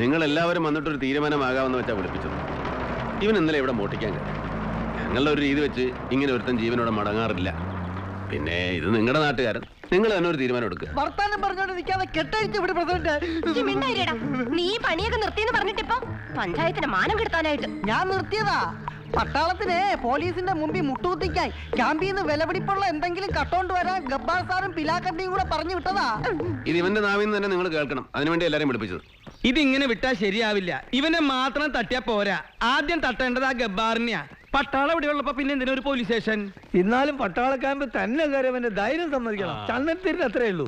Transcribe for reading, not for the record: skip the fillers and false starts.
നിങ്ങൾ എല്ലാവരും വന്നിട്ടൊരു തീരുമാനമാകാമെന്ന് വെച്ചാ വിളിപ്പിച്ചത്. ഇവൻ ഇന്നലെ ഇവിടെ മോട്ടിക്കാൻ കഴിയും. ഞങ്ങളുടെ ഒരു രീതി വെച്ച് ഇങ്ങനെ ഒരുത്തൻ ജീവനോടെ മടങ്ങാറില്ല. പിന്നെ ഇത് നിങ്ങളുടെ നാട്ടുകാരൻ, നിങ്ങൾ തന്നെ ഒരു തീരുമാനം എടുക്കുക. വർത്താനം പറഞ്ഞോണ്ട് നിൽക്കാതെ കെട്ടഴിച്ച് ഇവിടെ പ്രസിഡന്റ്. നീ പണിയൊക്കെ നിർത്തിയെന്ന് പറഞ്ഞിട്ടിപ്പോ പഞ്ചായത്തിന് മാനം കെടുത്താനായിട്ട്. ഞാൻ നിർത്തിയതാ. പട്ടാളത്തിന് പോലീസിന്റെ മുമ്പിൽ മുട്ടുകുത്തിക്കായി ക്യാമ്പിൽ നിന്ന് വിലപിടിപ്പുള്ള എന്തെങ്കിലും കട്ടോണ്ട് വരാൻ ഗബ്ബാർ സാറും പിലാക്കണ്ടിയും കൂടെ പറഞ്ഞു വിട്ടതാ. ഇത് ഇവന്റെ നാവിൽ നിന്ന് തന്നെ നിങ്ങൾ കേൾക്കണം. അതിനുവേണ്ടി എല്ലാരും വിളിപ്പിച്ചത്. ഇതിങ്ങനെ വിട്ടാ ശരിയാവില്ല. ഇവനെ മാത്രം തട്ടിയാ പോരാ, ആദ്യം തട്ടേണ്ടത് ആ ഗബ്ബാറിനെയാ. പട്ടാളം ഇവിടെ ഉള്ളപ്പോ പിന്നെ എന്തിനാ ഒരു പോലീസ് സ്റ്റേഷൻ? എന്നാലും പട്ടാള ക്യാമ്പ് തന്നെ കയറിയവന്റെ ധൈര്യം സമ്മതിക്കണം. ചന്ദനത്തിന് അത്രേ ഉള്ളൂ.